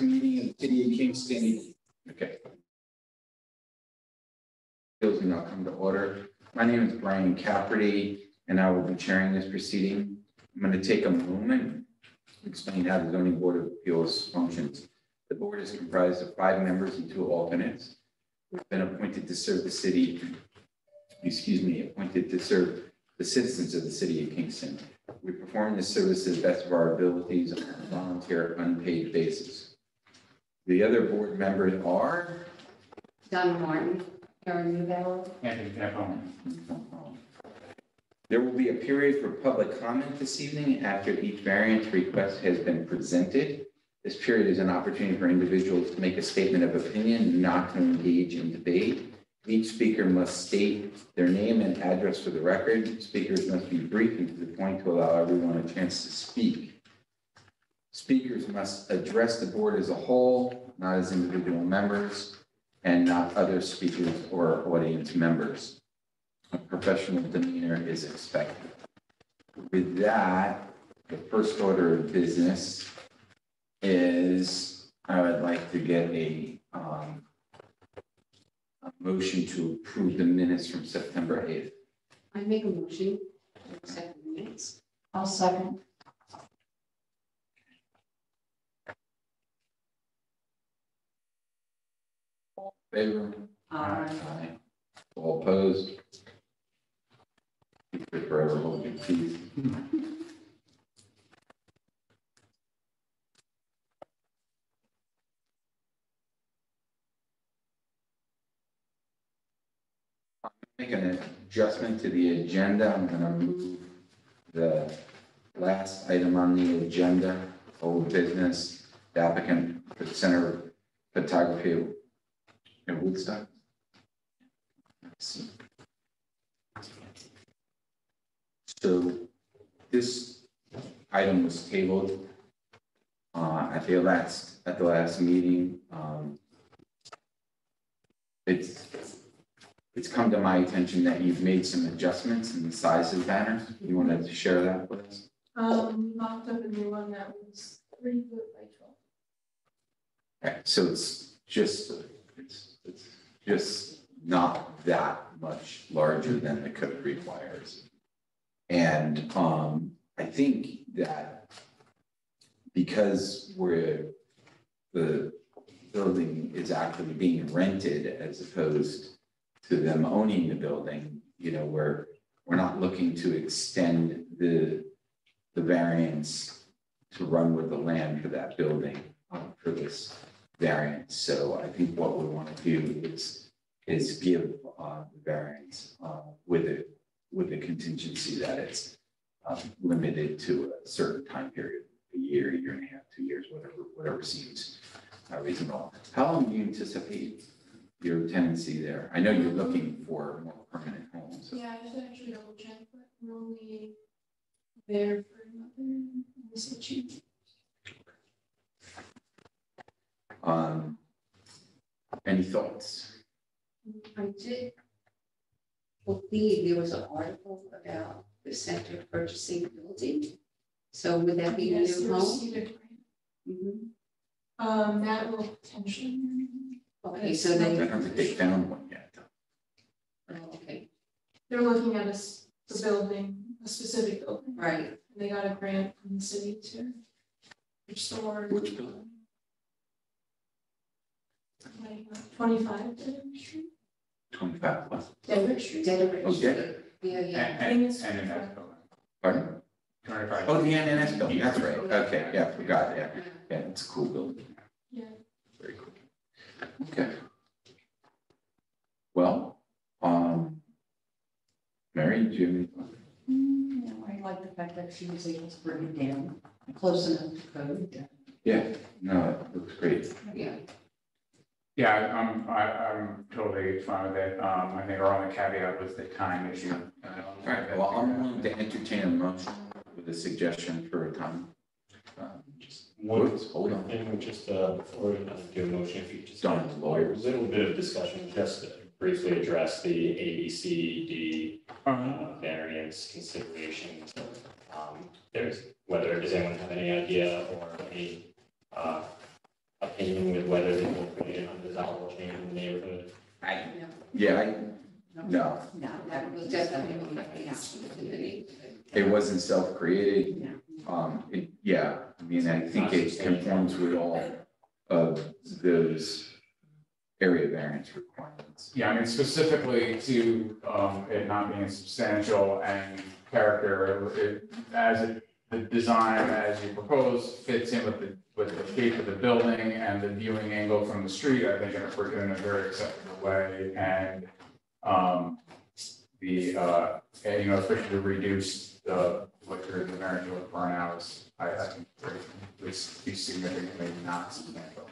meeting of the City of Kingston. Okay. Bills will now come to order. My name is Brian Cafferty, and I will be chairing this proceeding. I'm going to take a moment to explain how the Zoning Board of Appeals functions. The board is comprised of 5 members and 2 alternates who have been appointed to serve the city, appointed to serve the citizens of the City of Kingston. We perform this service to the best of our abilities on a volunteer, unpaid basis. The other board members are Don Martin, Aaron Newbauer, Anthony Capone. There will be a period for public comment this evening after each variance request has been presented. This period is an opportunity for individuals to make a statement of opinion, not to engage in debate. Each speaker must state their name and address for the record. Speakers must be brief and to the point to allow everyone a chance to speak. Speakers must address the board as a whole, not as individual members, and not other speakers or audience members. A professional demeanor is expected. With that, the first order of business is I would like to get a motion to approve the minutes from September 8th. I make a motion to accept the minutes. I'll second. Favor? Aye. All opposed? Keep it forever holding peace. Make an adjustment to the agenda. I'm going to move the last item on the agenda, old business, the applicant for the Center of Photography at Woodstock. Let's see. So this item was tabled at the last meeting. It's come to my attention that you've made some adjustments in the size of banners. You wanted to share that with us? Mocked up a new one that was 3 foot by 12. Okay, so it's just not that much larger than the code requires. And I think that because the building is actually being rented as opposed to them owning the building, you know, we're not looking to extend the variance to run with the land for that building for this variance. So I think what we want to do is give the variance with the contingency that it's limited to a certain time period, a year, year and a half, 2 years, whatever seems reasonable. How long do you anticipate your tenancy there? I know you're looking for more permanent homes. Yeah, I should actually double check, but we're only there for another, this is cheap. Any thoughts? I did believe there was an article about the center purchasing the building. So would that be a Yes, new we home? received a grant. Mm-hmm. That will potentially. Okay, so I they. don't think they found one yet. Oh, okay, They're looking at the building, a specific building. right. And they got a grant from the city to restore. Which building? 25 Dedrick Street. 25 what? Dedrick Street. Dedrick Oh, Street. Dedrick. Yeah, yeah. I think it's And then 25. that's building. Pardon? 25. Oh, the NNS building, that's right. Okay, yeah, I forgot, yeah. Yeah, it's a cool building. Yeah. Very cool. Okay. Well, Mary, do you have any thoughts? No, I like the fact that she was able to bring it down close enough to code. Yeah, no, it looks great. Yeah. Yeah, I'm totally fine with it. I think our only caveat was the time issue. All right, well, I'm willing to entertain a motion with a suggestion for a time. Just one, Whoops, hold on. and just before we do a motion, if you just Don't have lawyer. a little bit of discussion, just to briefly address the ABCD variance considerations. Does anyone have any idea or any opinion with whether they will create an undesirable change in the neighborhood? No, That was definitely one of the opportunities. it wasn't self-created. Yeah. I mean, I think it conforms with all of those area variance requirements. Yeah, I mean, specifically to it not being substantial and character, the design as you propose fits in with the shape of the building and the viewing angle from the street, I think in a very acceptable way, and especially to reduce what you're the variance of burn hours, I think would be significantly not substantial.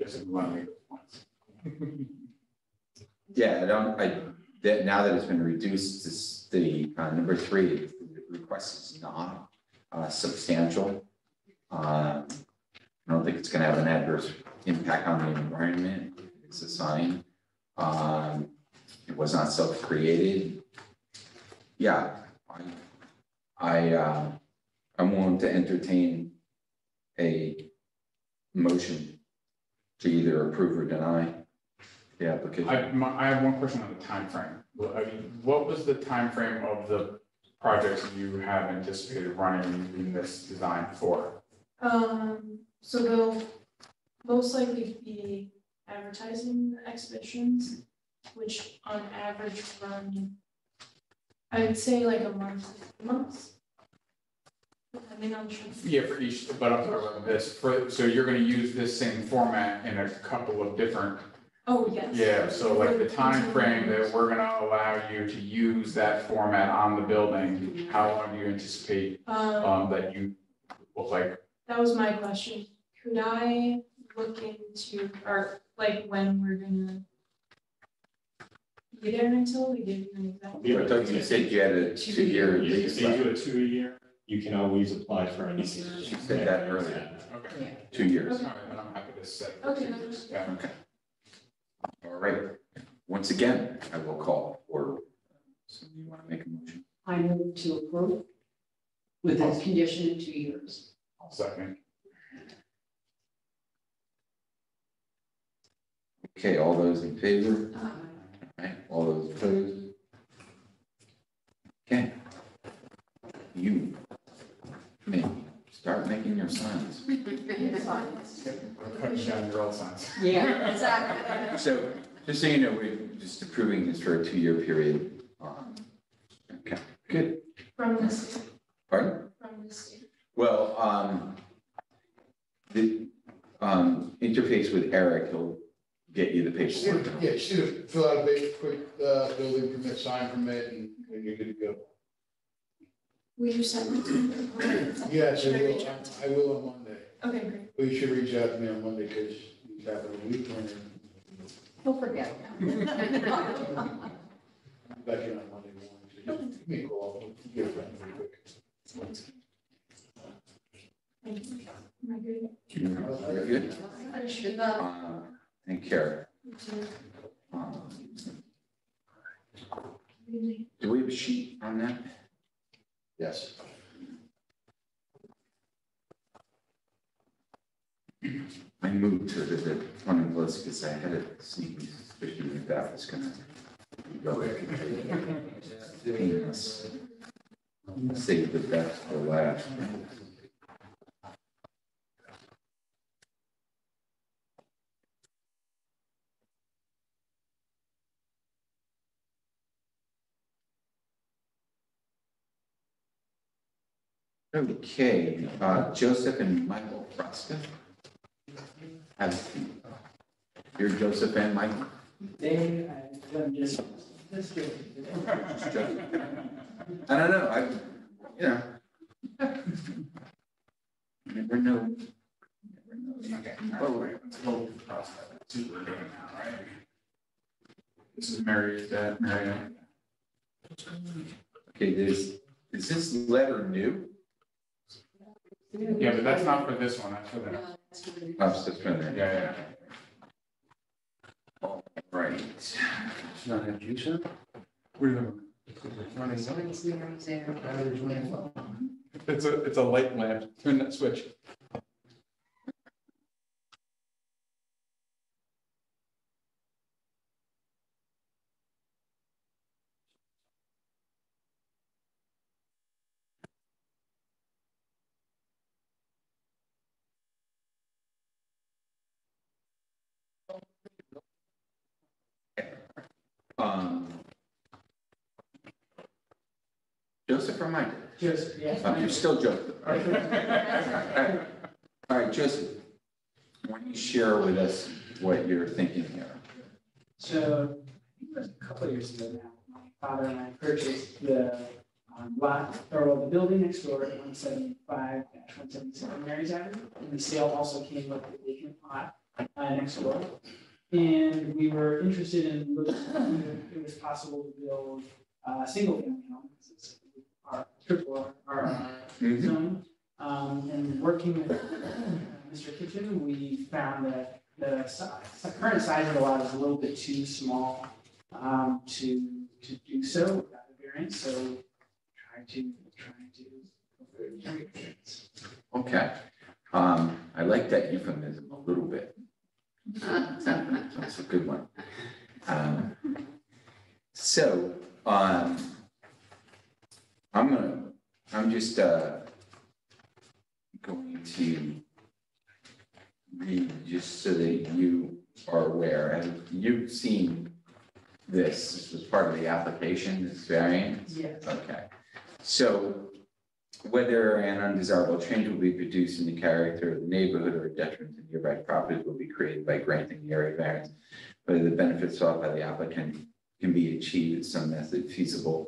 Just one of the points. Yeah, now that it's been reduced, the number 3, the request is not substantial. I don't think it's going to have an adverse impact on the environment. It's a sign. It was not self-created. Yeah, I'm willing to entertain a motion to either approve or deny the application. I have one question on the timeframe. I mean, what was the timeframe of the projects you have anticipated running in this design for? So they'll most likely be advertising the exhibitions, which on average run, I would say like a month, months. Depending on the show. Yeah, for each, but I'm talking about this, so you're gonna use this same format in a couple of different. Oh, yes. Yeah, so like the time frame that we're gonna allow you to use that format on the building, how long do you anticipate that you will like? That was my question. Could I look into, or like when we're gonna be there until we give you an example? I thought you said you had a 2-year lease. If you do a 2-year, you can always apply for any. She said that earlier. Okay. 2 years. All right, and I'm happy to set. Okay. Yeah. Okay. All right. Once again, I will call for, so you want to make a motion? I move to approve with a condition of 2 years. I'll second. Okay, all those in favor? All right, all those opposed? Okay. You may start making your signs. We're cutting down your old signs. Yeah, exactly. So, just so you know, we're just approving this for a 2-year period. Okay, good. From the state, Pardon? from the state. Well, the interface with Eric, he'll get you the paperwork. Yeah, just need to fill out a basic quick building permit, sign permit, and you're good to go. Will you send it to me? Yes, Should I reach out to I will on Monday. Okay, great. Well, you should reach out to me on Monday because he's having a weekend. Don't forget. I'll be back in on Monday morning. So just give me a call. Get a friend real quick. Thank you. Am I good? You're good? Good luck. And Kara, You too. Really? do we have a sheet on that? Yes. I moved to the plumbing list because I had a sneaky suspicion that was gonna go painless. Save the best for last. Okay, Joseph and Michael Frasca. You're Joseph and Michael? I don't know, never know. Okay, all right, let's go across that. See what we're doing now, right? This is Mary's dad, Mary. Okay, is this letter new? Yeah, but that's not for this one, that's for the, Oh, it's just been there. yeah. All right. Should not have juice in it? Running It's a light lamp, turn that switch. Joseph or Mike? Joseph, yes. You're still Joseph. All right, Joseph, why don't you share with us what you're thinking here? So, I think it was a couple of years ago now, my father and I purchased the lot, or the building next door at 175-177 Mary's Avenue. And the sale also came with the vacant lot next door. And we were interested in looking if it was possible to build a single family home, because it's our triple our zone. And working with Mr. Kitchen, we found that the current size of the lot is a little bit too small to do so without a variance. So trying to Okay. I like that euphemism a little bit. That's a good one. I'm just going to read just so that you are aware. Have you seen this? This was part of the application, this variance? Yes. Okay. So whether an undesirable change will be produced in the character of the neighborhood or a detriment to nearby properties will be created by granting the area variance, whether the benefits sought by the applicant can be achieved in some method feasible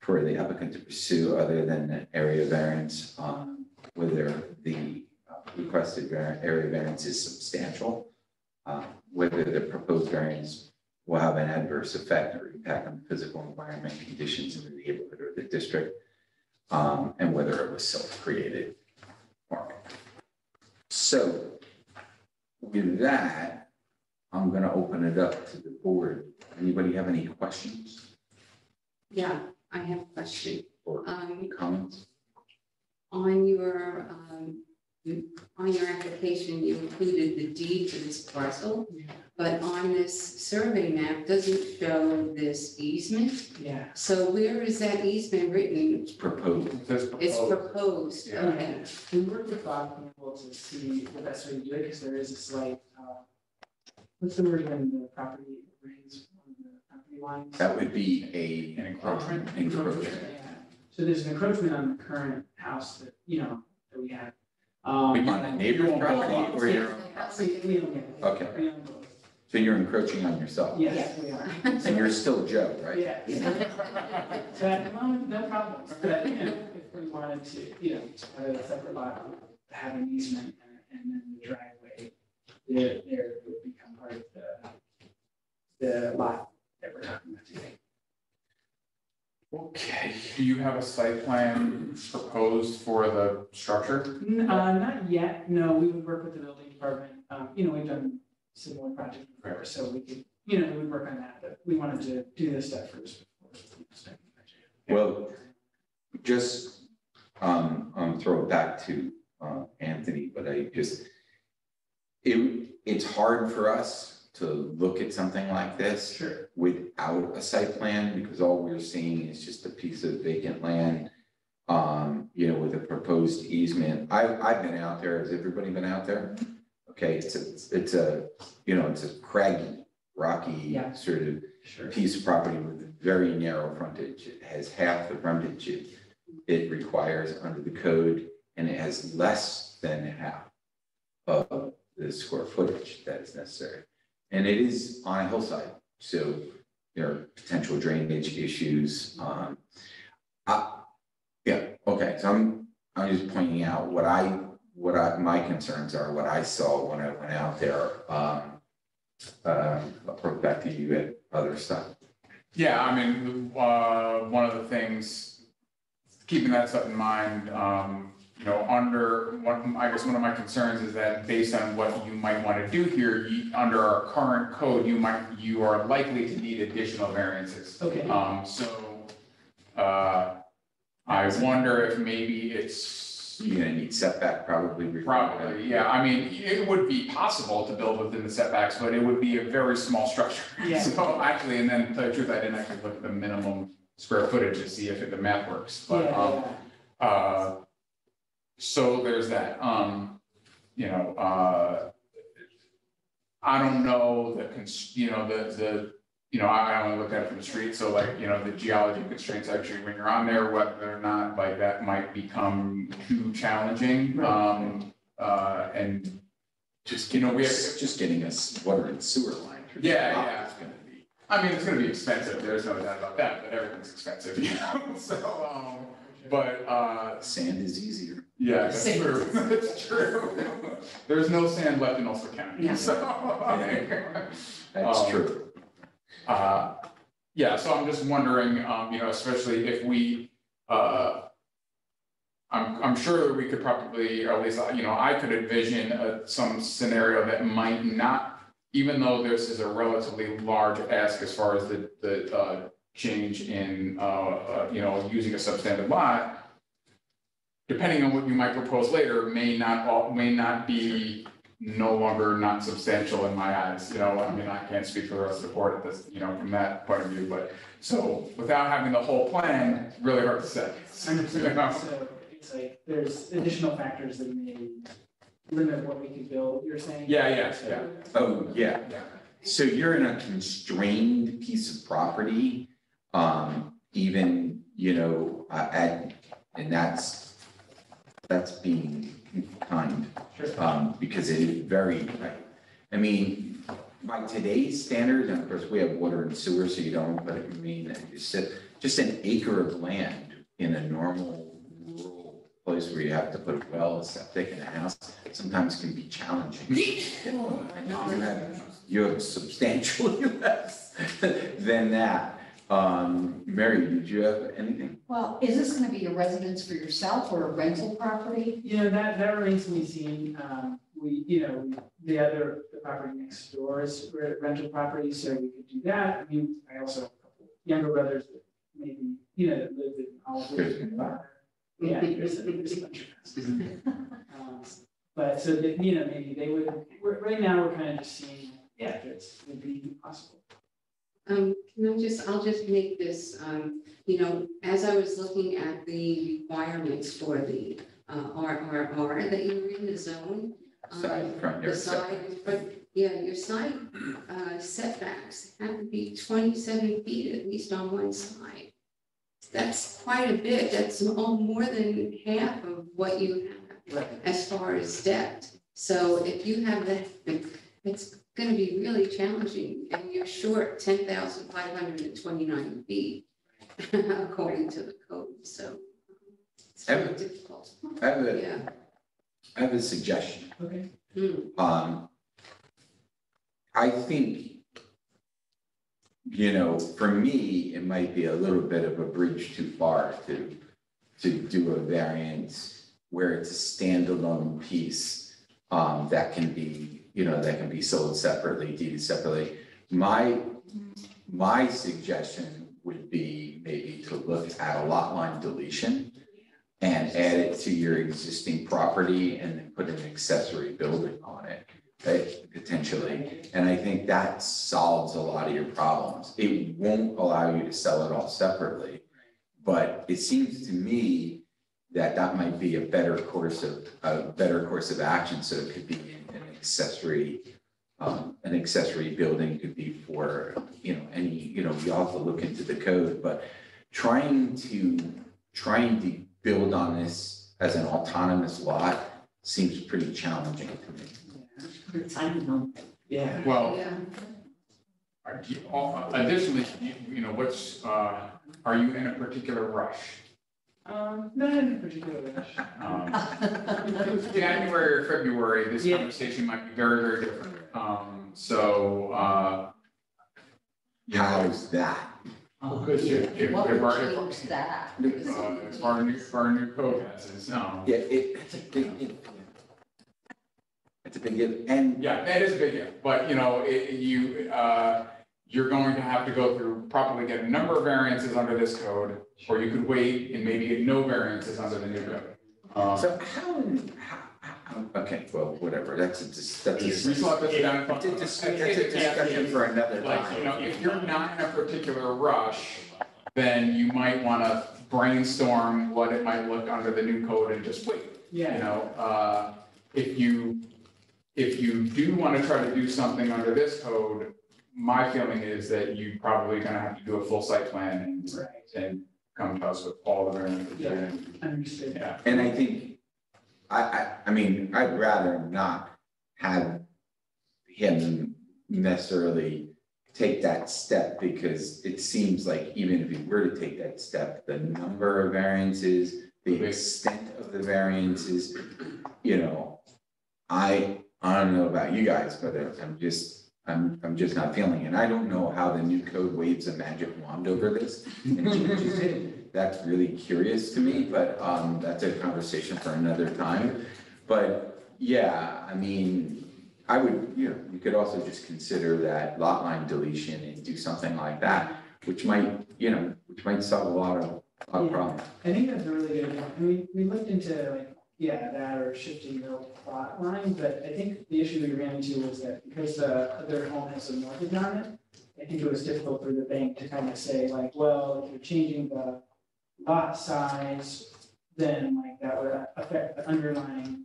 for the applicant to pursue other than an area variance, whether the requested area variance is substantial, whether the proposed variance will have an adverse effect or impact on the physical environment conditions in the neighborhood or the district, and whether it was self-created. So with that, I'm going to open it up to the board. Anybody have any questions Yeah, I have a question. or comments? On your application, you included the deed to this parcel, but on this survey map, doesn't show this easement. Yeah. So where is that easement written? It's proposed. It's proposed, Yeah. okay. We worked with Bob Campbell to see the best way to do it, because there is a slight, what's the word when the property rings on the property lines? That would be An encroachment? Encroachment. Yeah. So there's an encroachment on the current house that, that we have. On the neighbor's property or your own? We don't get it. Okay. We own both. So you're encroaching on yourself? Yes, we are. And you're still Joe, right? Yeah. So at the moment, no problems, but if we wanted to, have a separate lot, have an easement and then the driveway, there would become part of the lot that we're talking about today. Okay, do you have a site plan proposed for the structure? Not yet, no, we would work with the building department, we've done similar projects before, so we could, we would work on that, but we wanted to do this stuff first. Well, just, throw it back to, Anthony, but it's hard for us to look at something like this Sure. without a site plan, because all we're seeing is just a piece of vacant land, with a proposed easement. I've been out there. Has everybody been out there? Okay, it's a craggy, rocky sort of piece of property with very narrow frontage. It has half the frontage it requires under the code, and it has less than half of the square footage that is necessary. And it is on a hillside, so there are potential drainage issues. Okay, so I'm just pointing out my concerns are, what I saw when I went out there. I'll throw it back to you at other stuff. Yeah, I mean, one of the things, keeping that stuff in mind, I guess one of my concerns is that based on what you might want to do here, under our current code, you are likely to need additional variances. Okay. I wonder if maybe You're gonna need setback probably. Probably, yeah. I mean, it would be possible to build within the setbacks, but it would be a very small structure. Yeah. So actually, and then to tell you the truth, I didn't actually look at the minimum square footage to see if the math works. But so there's that. I don't know I only looked at it from the street, so like, the geology constraints actually, when you're on there, whether or not like that might become too challenging. And just, we have. Just getting us water and sewer line. through the Yeah, top yeah. is gonna be- I mean, it's gonna be expensive, there's no doubt about that, but everything's expensive, so, but, Sand is easier. yeah, that's true, that's true. There's no sand left in Ulster County, Yeah. so. That's true. Yeah, so I'm just wondering, especially if we, I'm sure that we could probably, or at least, I could envision some scenario that might not, even though this is a relatively large ask as far as the change in, using a substandard lot, depending on what you might propose later, may not be no longer not substantial in my eyes, I can't speak for the rest of the board at this, from that point of view, but, so, without having the whole plan, really hard to say. So it's like, there's additional factors that may limit what we can build, you're saying? Yeah. Oh, yeah. So you're in a constrained piece of property, even, and that's being kind. Because it is very, I mean, by today's standards, and of course, we have water and sewer, so you don't, but just an acre of land in a normal rural place where you have to put a well, a septic, and a house, sometimes can be challenging. You have substantially less than that. Mary, did you have anything? Well, is this gonna be a residence for yourself or a rental property? That remains to be seen. The property next door is rental property, so we could do that. I mean, I also have a couple younger brothers that maybe, that live in Oliver. Yeah, there's a bunch of houses. But so that, maybe they would, right now, we're kind of just seeing, if it would be possible. I'll just make this, as I was looking at the requirements for the RRR that you were in the zone. Front yard setback. Your side setbacks have to be 27 feet at least on one side. That's quite a bit, that's more than half of what you have as far as depth. So if you have that, it's going to be really challenging, and you're short 10,529 feet according to the code, so it's very difficult. I have a suggestion. Okay. I think, for me, it might be a little bit of a bridge too far to do a variance where it's a standalone piece that can be sold separately, deeded separately. My suggestion would be maybe to look at a lot line deletion and add it to your existing property and then put an accessory building on it, right, potentially. And I think that solves a lot of your problems. It won't allow you to sell it all separately, but it seems to me that might be a better course of action. So it could be an accessory building could be for, any, we all have to look into the code, but trying to build on this as an autonomous lot seems pretty challenging to me. Yeah. Well, Yeah. additionally, are you in a particular rush? Not in particular rush. January or February, this Yeah. conversation might be very, very different. How's that? Because if What our would change that? as far as our new code passes, Yeah, it's a big if. It's a big if, and yeah, that is a big if, but you're going to have to go through, probably get a number of variances under this code, or you could wait and maybe get no variances under the new code. so how, okay, well, whatever, that's a We still have to sit down and talk about it. discussion for another Like, time. if you're not in a particular rush, then you might want to brainstorm what it might look under the new code and just wait. If you do want to try to do something under this code, my feeling is that you probably gonna have to do a full site plan Right. and come to us with all the variances. Yeah. Understood. Yeah, And I think, I mean, I'd rather not have him necessarily take that step, because it seems like even if he were to take that step, the number of variances, the extent of the variances, you know, I don't know about you guys, but I'm just not feeling it. And I don't know how the new code waves a magic wand over this and changes it. That's really curious to me, but that's a conversation for another time. But yeah, I mean, I would, you could also just consider that lot line deletion and do something like that, which might solve a lot of problems. I think that's a really good point. And we looked into like, yeah, that or shifting the plot line, but I think the issue we ran into was that because the other home has a mortgage on it, I think it was difficult for the bank to kind of say like, well, if you're changing the lot size, then like that would affect the underlying,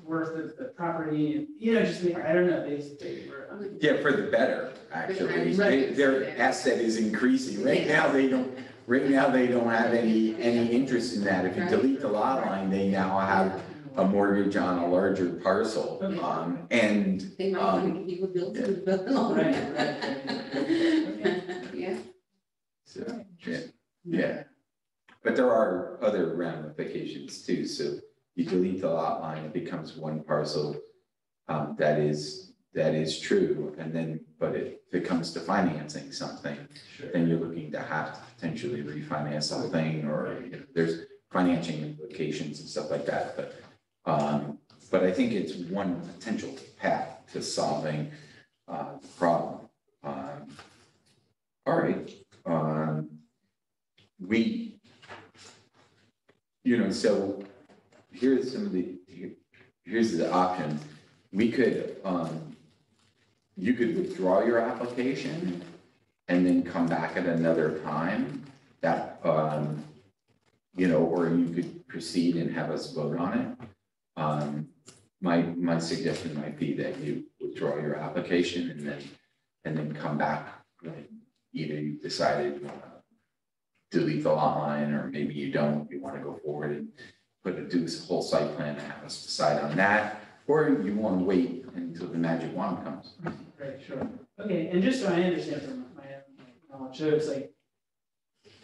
worth of the property, and, just, I don't know, they were. Yeah, for the better, actually. Right. Their asset is increasing. Right now, they don't have any interest in that. If you delete the lot line, they now have a mortgage on a larger parcel. And They might want to give you a building. Yeah. so, yeah. But there are other ramifications too. So you delete the lot line, it becomes one parcel. That is true. And then, but if it comes to financing something, then you're looking to have to potentially refinance something, or there's financing implications and stuff like that. But I think it's one potential path to solving the problem. All right. So here's the option. We could, you could withdraw your application and then come back at another time that, or you could proceed and have us vote on it. My suggestion might be that you withdraw your application and then come back. Either you decided you want to delete the lot line, or maybe you don't, you want to go forward and do this whole site plan and have us decide on that, or you want to wait until the magic wand comes. Right, sure. Okay, and just so I understand from my own knowledge, so it's like,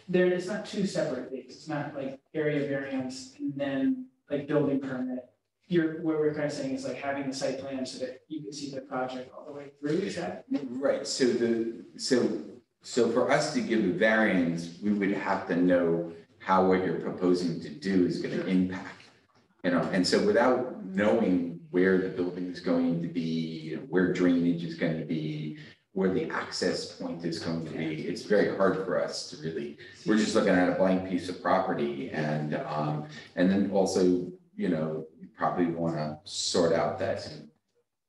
it's not two separate things. It's not like area variance and then like building permit. What we're kind of saying is like having the site plan so that you can see the project all the way through, is that? Right, so for us to give a variance, we would have to know how what you're proposing to do is going to impact, and so without knowing where the building is going to be, where drainage is going to be, where the access point is going to be, it's very hard for us to really, we're just looking at a blank piece of property, and then also, you probably want to sort out that,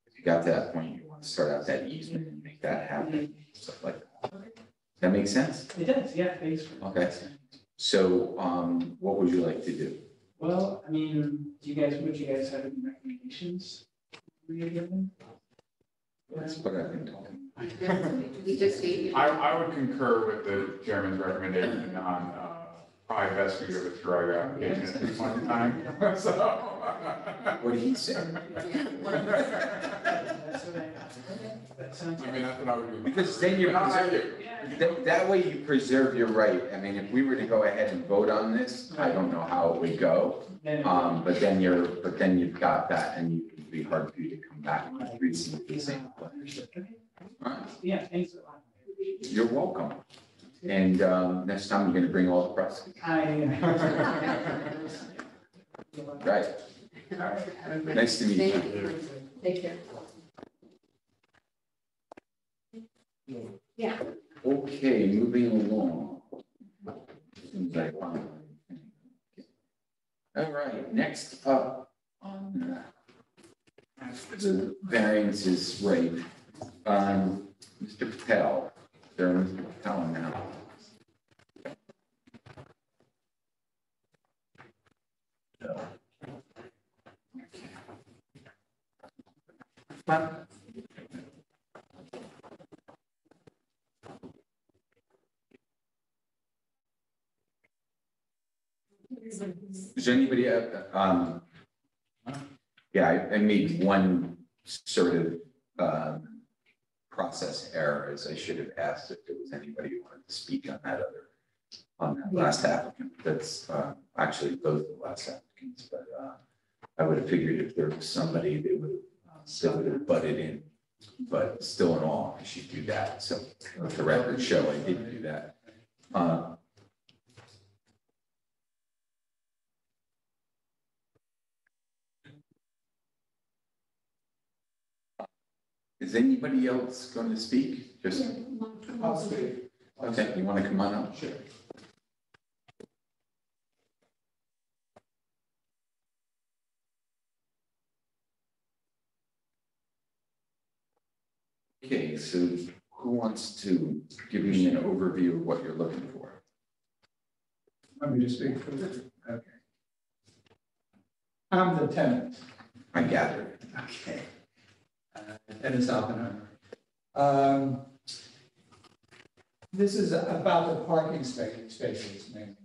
if you got to that point, you want to sort out that easement and make that happen, stuff like that. That makes sense? It does, yeah, thanks. Okay. So, what would you like to do? Well, I mean, would you guys have any recommendations? That's what I've been talking. We just gave you. I would concur with the chairman's recommendation on, probably best for you to withdraw your application at this point in time, so. What did he say? That's what that sounds. I mean, that's what I would do. Because then you're, that way you preserve your right. I mean, if we were to go ahead and vote on this, I don't know how it would go. But then you've got that, and it would be hard for you to come back and receive the same. All right. Yeah, thanks a lot. You're welcome. And next time, you're gonna bring all the press. Right. All right. Nice to meet Thank you. you. Take care. Yeah. Okay, moving along. All right, next up on the variances rate, Mr. Patel. There, Mr. Patel now. Does anybody have, yeah, I made one sort of, process error, as I should have asked if there was anybody who wanted to speak on that last applicant. That's, actually both the last applicants, but, I would have figured if there was somebody that would have butted in, but still in all, I should do that. So let the record show I didn't do that. Is anybody else going to speak? Just, I'll speak. okay, you want to come on up? Sure. Okay, so who wants to give me an overview of what you're looking for? Want me to speak for this? Okay. I'm the tenant. I gather. Okay. Dennis Oppenheimer. This is about the parking spaces mainly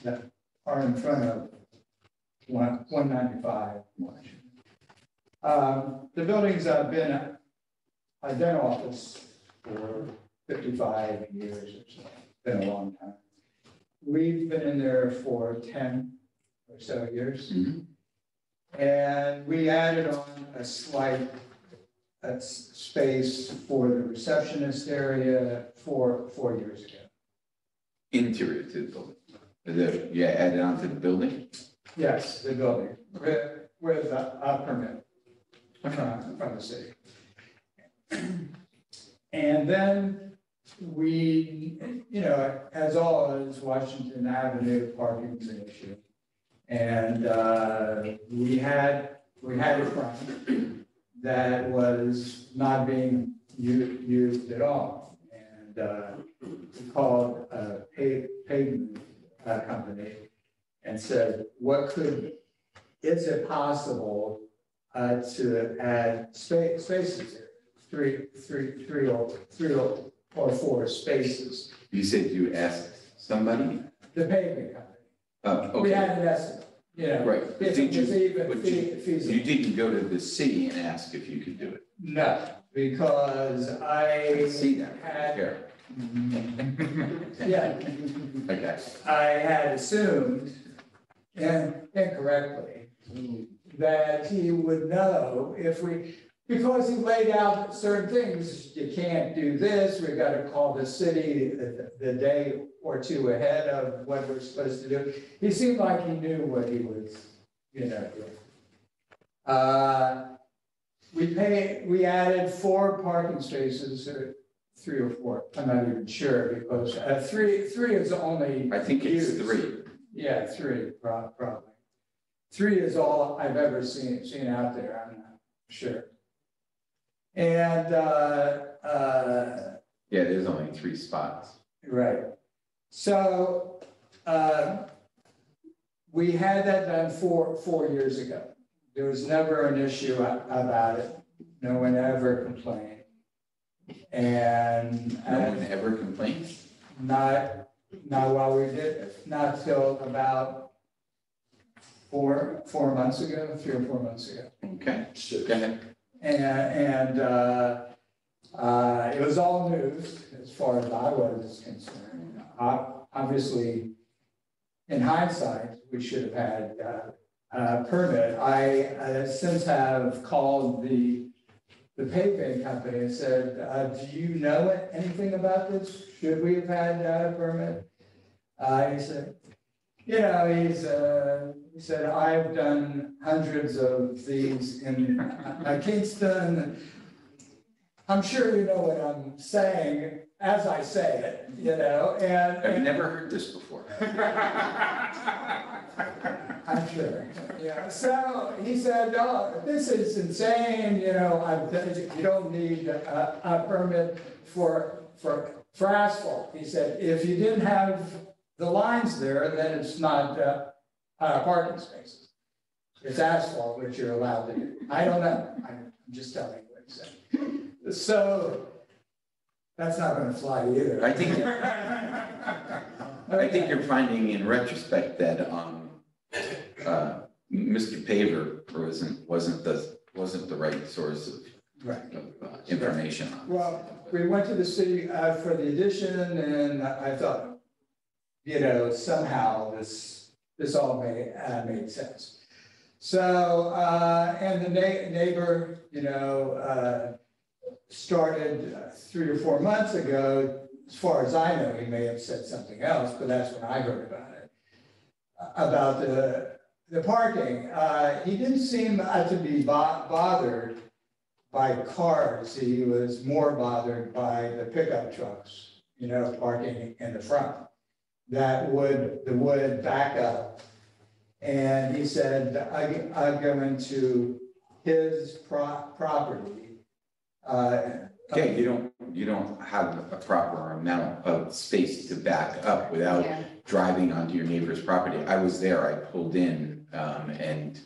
that are in front of 195. The buildings have been a dental office for 55 years or so. Been a long time. We've been in there for 10 or so years. Mm-hmm. And we added on a slight space for the receptionist area 4 years ago. Interior to the building. Yeah, added on to the building? Yes, the building with a permit from the city. And then we, as always, Washington Avenue parking is an issue. And we had a front that was not being used at all. And we called a pavement company and said, is it possible to add spaces here? Three or four spaces. You said you asked somebody? The pavement company. Oh, okay. We had an estimate, Right. if it was even feasible. You didn't go to the city and ask if you could do it? No, because I See that? had, Here. yeah, Okay. I had assumed, and incorrectly, that he would know because he laid out certain things. You can't do this, we got to call the city the day or two ahead of what we're supposed to do. He seemed like he knew what he was, doing. We added 4 parking spaces, or 3 or 4, I'm not even sure, because three is only. I think it's used. 3. Yeah, 3, probably. 3 is all I've ever seen out there, I'm not sure. And, Yeah, there's only 3 spots. right. So, we had that done 4 years ago. There was never an issue about it. No one ever complained. And. No one ever complained? Not while we did it, not till about 4 months ago, 3 or 4 months ago. Okay, go ahead. And it was all news as far as I was concerned. Obviously, in hindsight, we should have had a permit. I since have called the paving company and said, do you know anything about this? Should we have had a permit? He said, he said, I've done hundreds of these in Kingston. I'm sure you know what I'm saying as I say it, and. I've never heard this before. I'm sure, yeah. So he said, oh, this is insane, you don't need a permit for asphalt. He said, if you didn't have the lines there, then it's not parking spaces. It's asphalt, which you're allowed to do. I don't know, I'm just telling you what he said. So that's not gonna fly either. I think you're finding in retrospect that Mr. Paver wasn't the right source of Right. information on. Well, we went to the city for the addition, and I thought, somehow this all made sense. So, and the neighbor, started 3 or 4 months ago. As far as I know, he may have said something else, but that's when I heard about it. About the parking. He didn't seem to be bothered by cars. He was more bothered by the pickup trucks, parking in the front. The wood back up. And he said, I go into his property. Okay, you don't have a proper amount of space to back up without driving onto your neighbor's property. I was there, I pulled in, and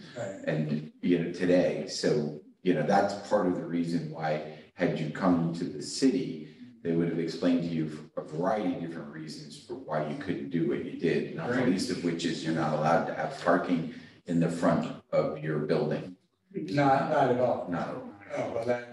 today, so, that's part of the reason why, had you come to the city, they would have explained to you a variety of different reasons for why you couldn't do what you did, not the least of which is you're not allowed to have parking in the front of your building. Not at all. Not at all. Oh, well, that.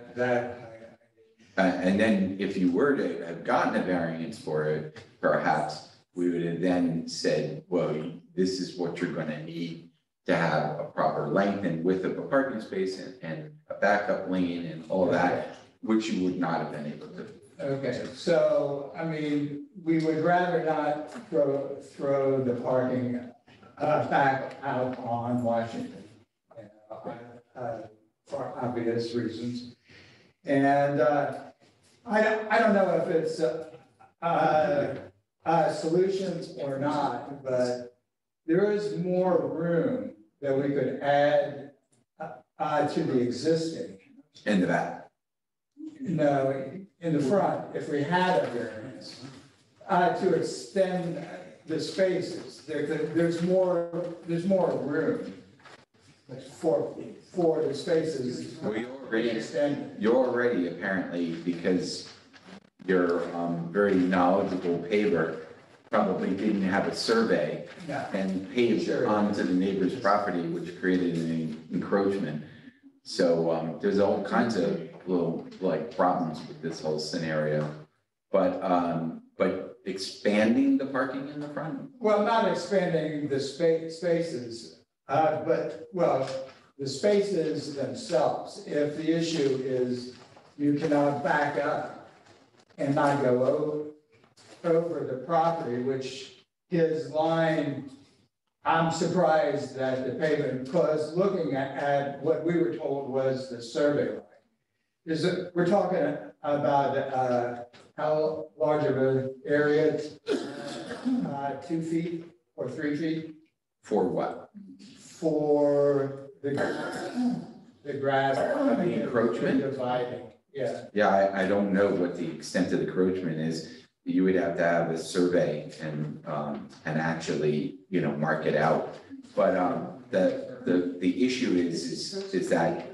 And then if you were to have gotten a variance for it, perhaps we would have then said, well, this is what you're gonna need to have a proper length and width of a parking space and a backup lane and all of that, which you would not have been able to. Okay, so, we would rather not throw the parking back out on Washington, for obvious reasons. And I don't know if it's solutions or not, but there is more room that we could add to the existing. In the back. No, in the front, if we had a variance, to extend the spaces, there's more room for the spaces. Well, Extended. you're already apparently, because your very knowledgeable paver probably didn't have a survey No. and paved onto the neighbor's property, which created an encroachment. So there's all kinds of little problems with this whole scenario. But expanding the parking in the front? Well, not expanding the spaces, but, the spaces themselves. If the issue is you cannot back up and not go over the property, which his line, I'm surprised that the pavement, because looking at what we were told was the survey line. We're talking about how large of an area? 2 feet or 3 feet? For what? For the grass. The encroachment? Dividing, yeah. Yeah, I don't know what the extent of the encroachment is. You would have to have a survey and actually, mark it out. But the issue is that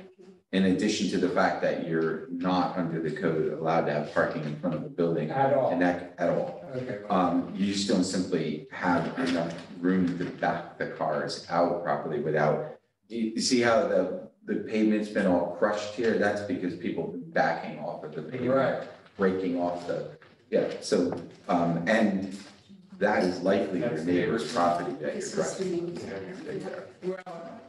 in addition to the fact that you're not under the code allowed to have parking in front of a building. At all. And that, at all. Okay. You just don't simply have enough room to back the cars out properly without, you see how the pavement's been all crushed here? That's because people have been backing off of the pavement. Right. Breaking off so, and that is likely your neighbor's property that you're trying to take care of. Well,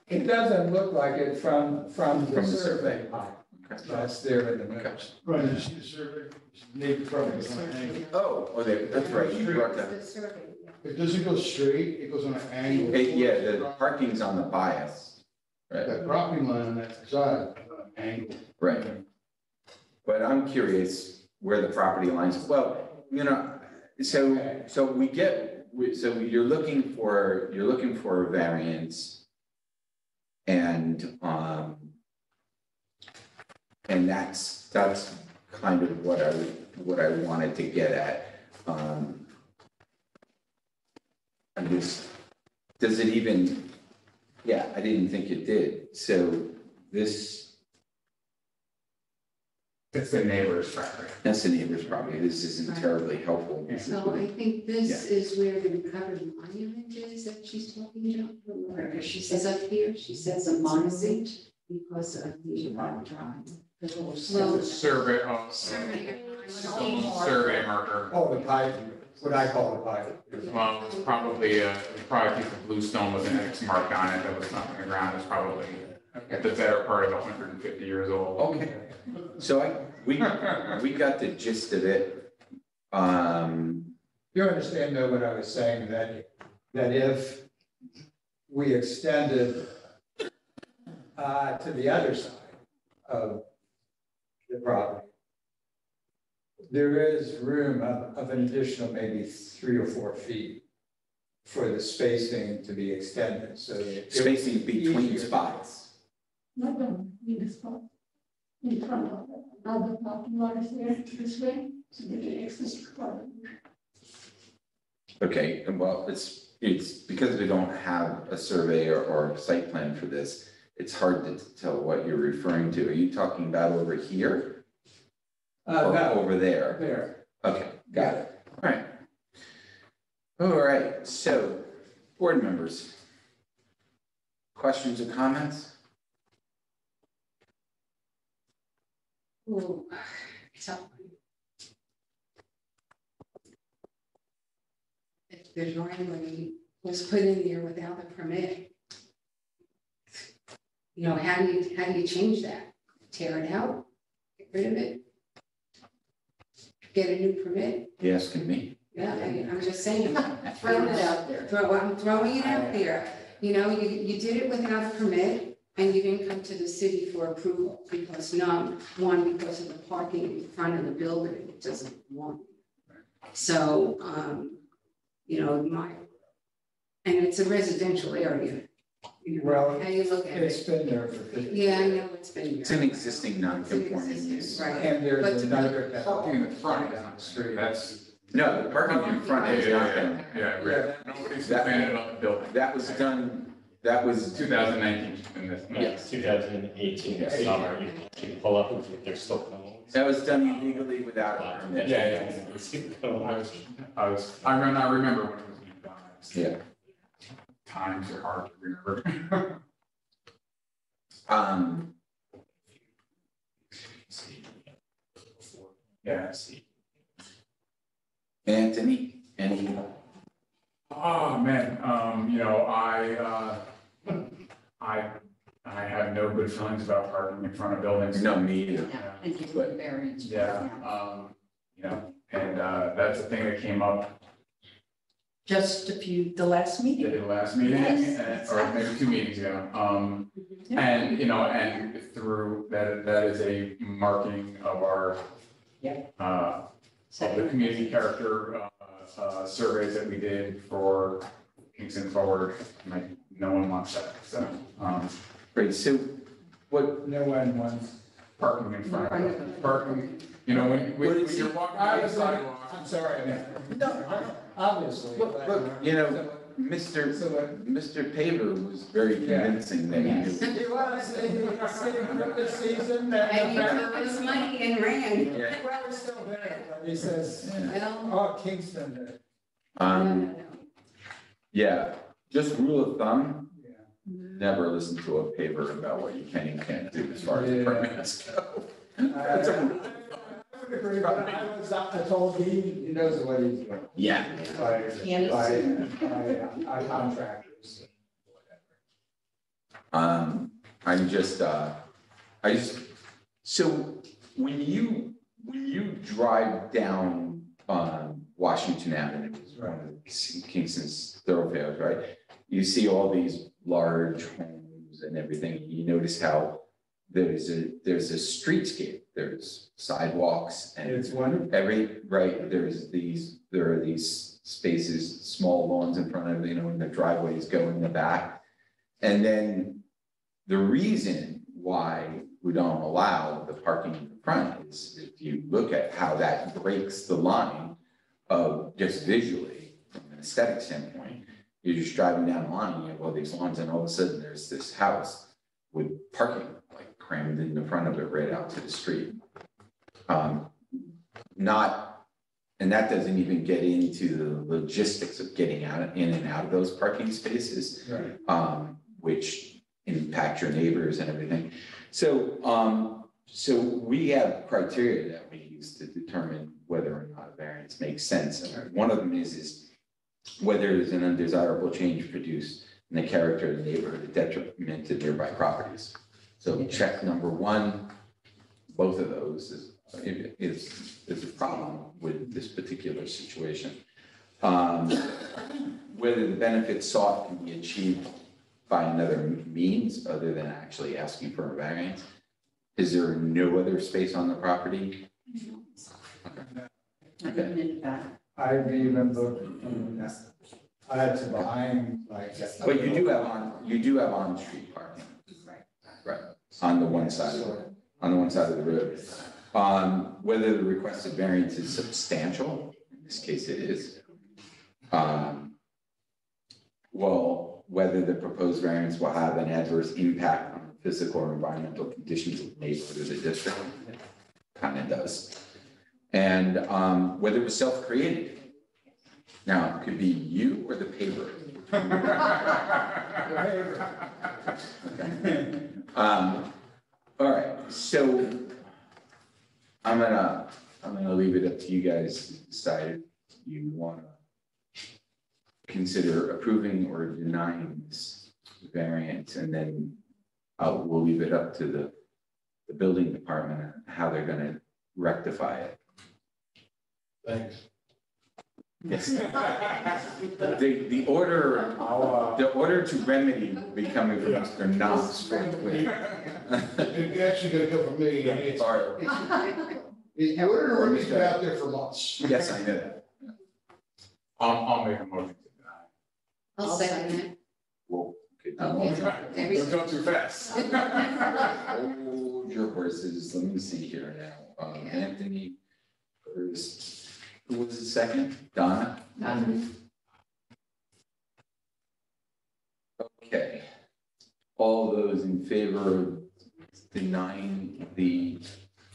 it doesn't look like it from the the survey. Okay. That's there in the minutes. Right, you see the survey, neighbor property on an angle. That's right, you brought that. The survey, It doesn't go straight, it goes on an angle. Yeah, the parking's on the bias, right? That property line on that side, angle. Right. But I'm curious where the property lines, so we get, so you're looking for a variance. And that's kind of what I wanted to get at. I'm just, does it even, yeah, I didn't think it did. So this It's the neighbor's property. That's the neighbor's property. This isn't Right. terribly helpful. This is So what- I think this is where the recovered monument is that she's talking about. Where she says up here, she says a monument because of the drive. The little Well, Survey, survey marker. Oh, the pipe, what I call the pipe. Well, it's probably, probably piece of bluestone with an X mark on it that was sunk in the ground. It's probably the better part of 150 years old. Okay, so we got the gist of it. You understand though what I was saying, that if we extended to the other side of the property, there is room of an additional maybe 3 or 4 feet for the spacing to be extended, so. that it- Spacing between easier. spots. Not the middle spot, in front of it, other parking lot is there this way, so they can access the car. Okay, and well, it's because we don't have a survey or a site plan for this, it's hard to tell what you're referring to. Are you talking about over here? Or No, over there? there. Okay, got it. All right. All right, so, board members. Questions or comments? Oh, tough one. If the driveway was put in there without a permit, you know, how do you change that? Tear it out, get rid of it? Get a new permit? You asking me? Yeah, I'm just saying. Throwing it out there. I'm throwing it out there. You know, you did it without a permit and you didn't come to the city for approval because because of the parking in front of the building, it doesn't want. So, you know, and it's a residential area. You know, Well, how you look at It's it. been there for 50 years. Yeah, I know it's been It's an there. existing non-conforming It's an use. existing, right. And But there's to another. Parking in the front is not the street. That's, No, the parking in front is not gonna, yeah, right. Nobody's expanded on the building. that was done, that was 2019 in this. Yes. 2018 this summer, you can pull up, they're still going. That was done illegally without a permit. Yeah. I remember when it was being done. Yeah. Times are hard to remember. Yeah. Anthony, any, Oh, man, you know, I have no good feelings about parking in front of buildings. no, me either. Yeah, and give them variance. Yeah, you know, and, that's the thing that came up Just the last at meeting. the last meeting, Yes, or maybe 2 meetings ago. And, you know, and through, that is a marking of our, of the community character, surveys that we did for Kingston Forward, like, no one wants that, so, Great, so what, No one wants. parking in front of it, parking, you know, when you're walking I on the was, sidewalk. I'm sorry, I mean, no, obviously. look, you know, Mr. Paver was very convincing that he knew. He was, he this season, that. And you took his money and ran. Yeah. Well, we're still there, but he says, Well, oh, Kingston. no. Yeah, just rule of thumb, Yeah. never listen to a paper about what you can and can't do as far as Yeah. permits go. I would agree, but I told he knows what he's doing. Yeah. By contractors. So when you drive down Washington Avenue, it's one of Kingston's thoroughfares, right? You see all these large homes and everything. You notice how there's a streetscape, there's sidewalks and It's wonderful. there are these spaces, small lawns in front of, you know, and the driveways go in the back. And then the reason why we don't allow the parking in the front is if you look at how that breaks the line of just visually, from an aesthetic standpoint, you're just driving down the line, you have all these lawns, and all of a sudden there's this house with parking like crammed in the front of it right out to the street. Not, and that doesn't even get into the logistics of getting out in and out of those parking spaces, which impact your neighbors and everything. So, so we have criteria that we use to determine whether or not a variance makes sense. And one of them is whether there's an undesirable change produced in the character of the neighborhood, a detriment to nearby properties. So check number one, both of those is a problem with this particular situation. Whether the benefits sought can be achieved by another means other than actually asking for a variance. Is there no other space on the property? Okay. I've even looked, I had to behind, like. But you do have on-street parking. Right, on the one side of the road. Whether the requested variance is substantial, in this case it is. Well, whether the proposed variance will have an adverse impact on the physical or environmental conditions of the neighborhood or the district, kind of does. And whether it was self-created. Now, it could be you or the paper. Okay. All right, so I'm gonna leave it up to you guys to decide if you wanna consider approving or denying this variance, and then we'll leave it up to the building department and how they're gonna rectify it. Thanks. Yes. The order to remedy will be coming from Mr. Knox. It actually gonna come from me. It's the order to remedy has been out there for months. Yes, I know that. I'll make a motion to deny. I'll second that. Well, okay. Don't go too fast. Hold your horses. Let me see here now. Anthony first. Who was the second? Donna? Okay. All those in favor of denying the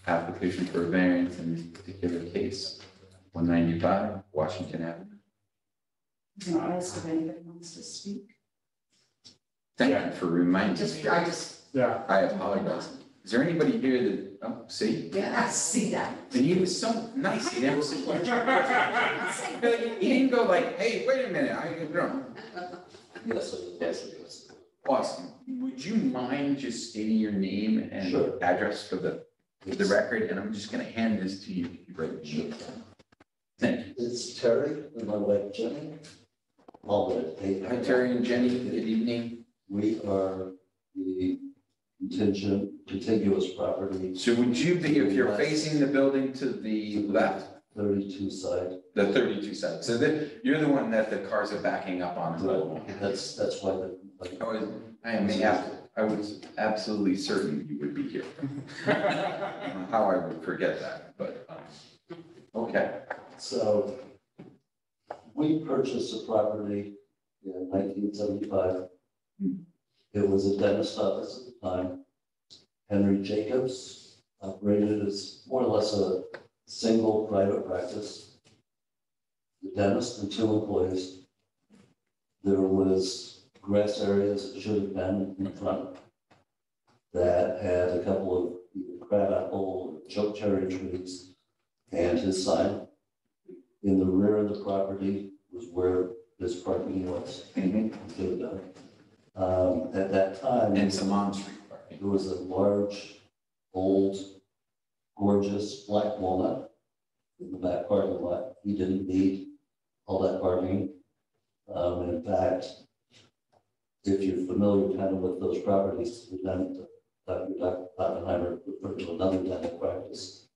application for a variance in this particular case, 195 Washington Avenue. I'm gonna ask if anybody wants to speak. Thank you for reminding me. Yeah. I apologize. Is there anybody here that, oh, see? Yeah. I see that. And he was so nice. He never said, he didn't go like, hey, wait a minute, I don't know. Yes. Awesome. Would you mind just stating your name and address for the record? And I'm just gonna hand this to you. Sure. Thank you. It's Terry and my wife Jenny. Hi, Terry and Jenny. Good evening. We are the contiguous property. So would you be, if you're facing the building to the left? 32 side. The 32 side. So you're the one that the cars are backing up onto. Right. That's why I was absolutely certain you would be here. How I would forget that, but okay. So we purchased the property in 1975. It was a dentist office at the time. Henry Jacobs operated as more or less a single private practice. The dentist and 2 employees. There was grass areas that should have been in front that had a couple of either crabapple or choke cherry trees and his sign. In the rear of the property was where this parking was. At that time, And some on-street parking. there was a large, old, gorgeous black walnut in the back parking lot. He didn't need all that parking. In fact, if you're familiar kind of with those properties, then Dr. Oppenheimer referred to another dental practice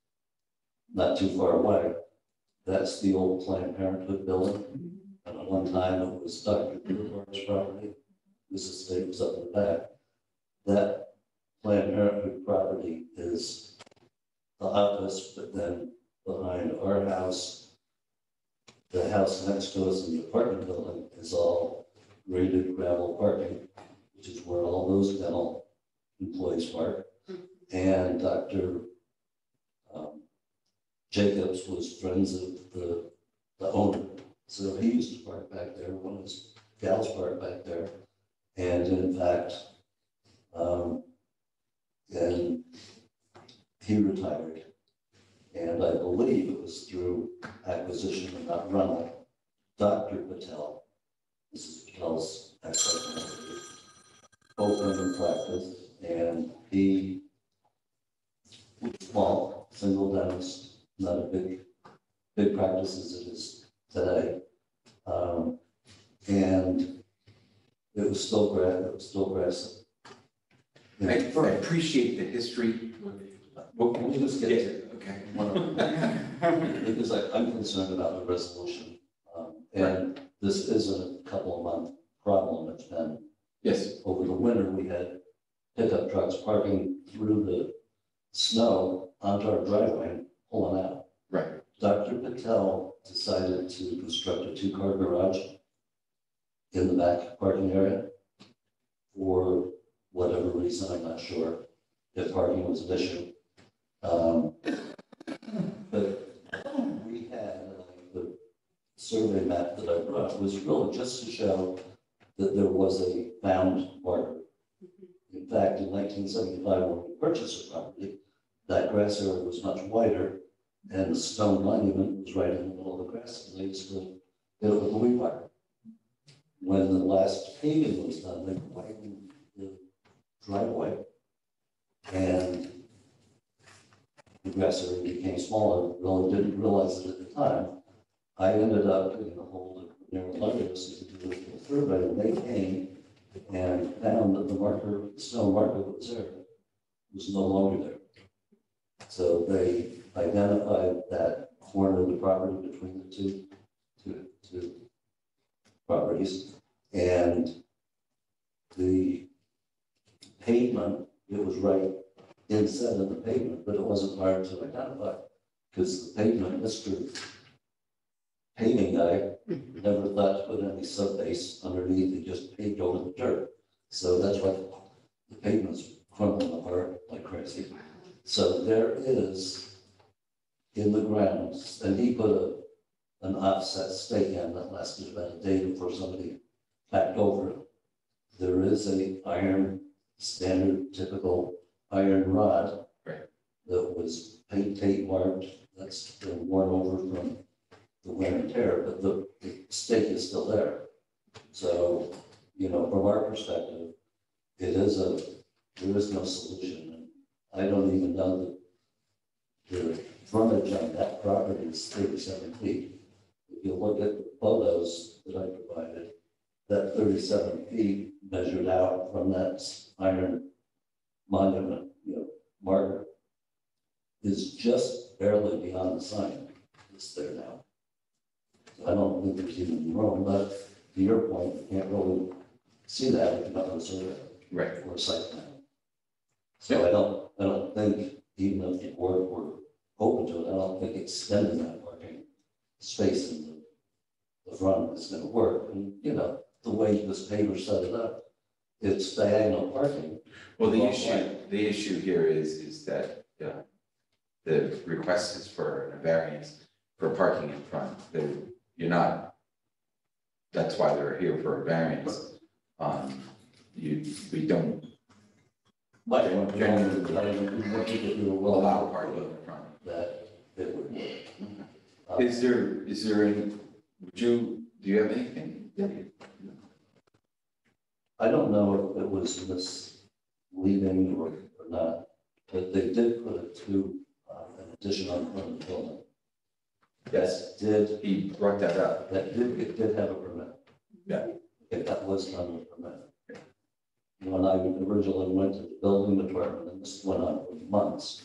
not too far away. That's the old Planned Parenthood building. And at one time it was Dr. Gruber's property. This estate was up in the back. That Planned Parenthood property is the office, but then behind our house, the house next to us in the apartment building is all graded gravel parking, which is where all those dental employees park. And Dr. Jacobs was friends of the owner. So he used to park back there, one of his gals parked back there. And in fact, and he retired. And I believe it was through acquisition and not rental. Dr. Patel, Mrs. Patel's ex-husband, opened in practice, and he was small, single dentist, not a big practice as it is today. And it was still grass. I appreciate the history. Well, can we just get to it? Okay. Because I'm concerned about the resolution. And this isn't a couple of month problem. It's been, yes, over the winter, we had pickup trucks parking through the snow onto our driveway, pulling out. right. Dr. Patel decided to construct a 2-car garage in the back parking area for whatever reason, I'm not sure if parking was an issue. But we had the survey map that I brought was really just to show that there was a found marker. In fact, in 1975, when we purchased the property, that grass area was much wider, and the stone monument was right in the middle of the grass, and they used to hit it with a weed whacker. When the last paving was done, they widened the driveway, and the grass area became smaller. Really didn't realize it at the time. I ended up getting a hold of neurologists to do a survey, and they came and found that the marker, the stone marker that was there, was no longer there. So they identified that corner of the property between the two properties, and the pavement, it was right inside of the pavement, but it wasn't hard to identify because the pavement, Mr. Paving guy never thought to put any sub-base underneath, he just paved over the dirt. So that's why the pavement's crumbling apart like crazy. So there is in the grounds, and he put an offset stake in that lasted about a day before somebody backed over it. There is a iron, standard, typical iron rod that was tape marked, that's been worn over from the wear and tear, but the stake is still there. So, you know, from our perspective, there is no solution. And I don't even know that the frontage on that property is 37 feet. If you look at the photos that I provided, that 37 feet measured out from that iron monument, marker, is just barely beyond the sign that's there now. So I don't think there's even room, but to your point, you can't really see that if you don't have a survey or a site plan. So I don't think, even if the board were open to it, I don't think extending that parking space in the front is going to work. And the way this paver set it up, it's diagonal parking. Well, the issue here is that the request is for a variance for parking in front. You're not. That's why they're here for a variance. We don't. But Genuinely allow parking in front. That it would work. Is there any? Do you have anything? I don't know if it was misleading or not, but they did put an addition on the front of the building. Yes, he brought that up. It did have a permit. Yeah. If that was done with permit. When I originally went to the building department, and this went on for months,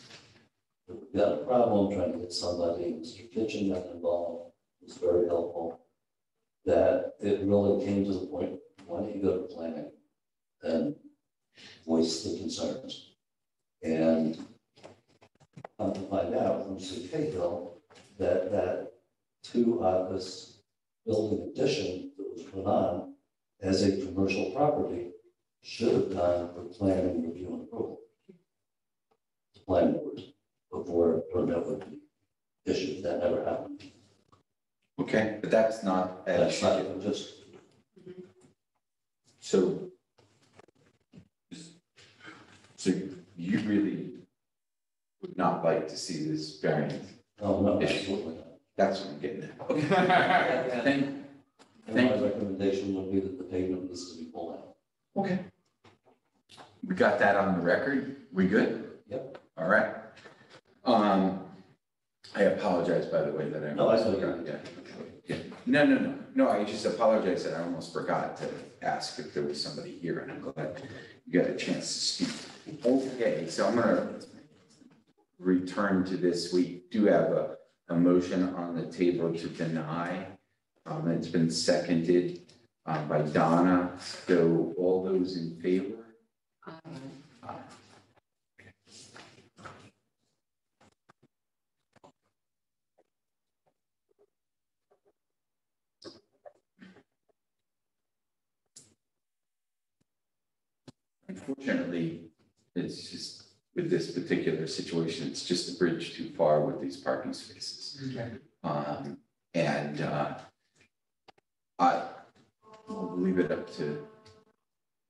we got a problem trying to get somebody, Mr. Kitchen got involved, it was very helpful, that it really came to the point, why don't you go to planning and voice the concerns? And come to find out from St. Cahill that 2-office building addition that was put on as a commercial property should have gone for planning review and approval. The planning board before a permit would be issue, that never happened. Okay, but that's not an That's not issue. just, So. So you really would not like to see this variance? oh, no, Issue. absolutely not. That's what I'm getting at. Okay. Thank, And Thank my you. recommendation would be that the pavement needs to be pulled out. okay. We got that on the record? We good? Yep. All right. I apologize, by the way, that I. No, I saw forgot. you. Yeah. No, I just apologize that I almost forgot to ask if there was somebody here, and I'm glad you got a chance to speak. Okay, so I'm gonna return to this. We do have a motion on the table to deny. It's been seconded by Donna. So all those in favor? Aye. Unfortunately, it's just, with this particular situation, it's just a bridge too far with these parking spaces. Okay. And I will leave it up to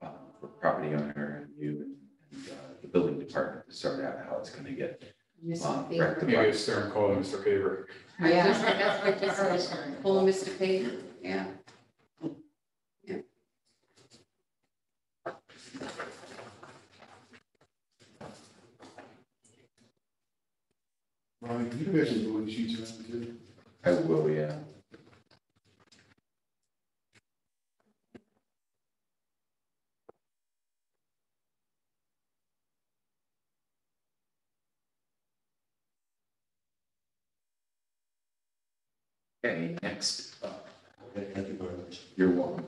the property owner and you and the building department to sort out how it's gonna get Maybe rectified. it's Stern call Mr. Faber. That's what this is, pull Mr. Payne, yeah. Ronnie, you guys are doing sheets around too. I will, yeah. Okay, next up. Okay, thank you very much. You're welcome.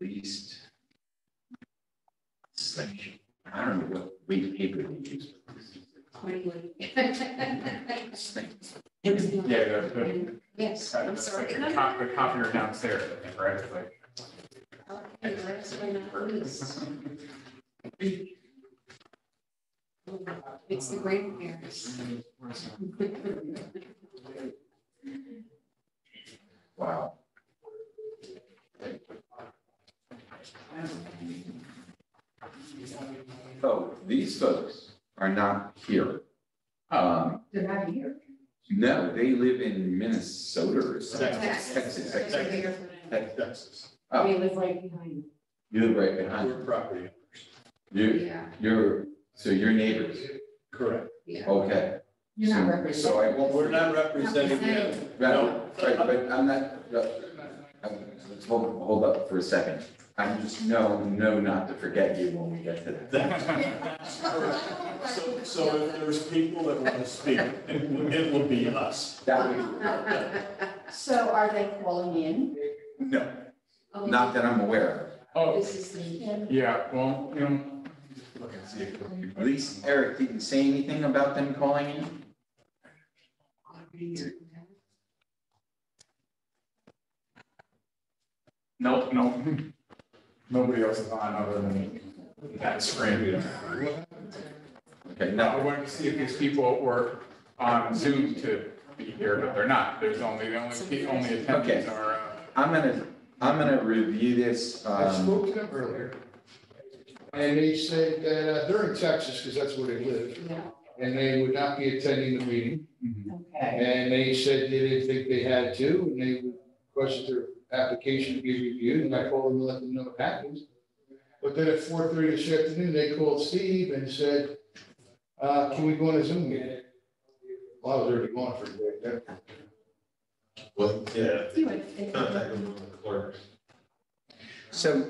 Least. It's like, I don't know what weight paper they use. but this is Yeah, the, Yes, the, I'm sorry. No, no, the copier downstairs, I think, right? It's like, Okay, last but not least. It's the grandparents. Wow. Oh, these folks are not here. They're not here. No, they live in Minnesota or something. Texas. Texas. Oh, We live right behind. you live right behind. We're property. Yeah, So you're neighbors. Correct. yeah. Okay. You're not So representing. I won't. We're not representing them. Right, but I'm not, let's hold up for a second. I'm just, not to forget you when we get to that. So if there's people that want to speak, it will be us. That would, So are they calling in? no, Oh, not that I'm aware oh, This is the. yeah, well, you know, of. At least Eric didn't say anything about them calling in. nope, nobody else is on other than that screen. Okay, I no, wanted to see if these people were on Zoom to be here, but they're not. There's only attendees are, I'm gonna review this, I spoke to them earlier. And they said that they're in Texas because that's where they live. Yeah. And they would not be attending the meeting. Okay. And they said they didn't think they had to, and they requested their application to be reviewed, and I called them to let them know it happens. But then at 4:30 this afternoon, they called Steve and said, can we go on a Zoom meeting? Well, I was already going for the day. Well, yeah, You would- contact them with the clerk. so,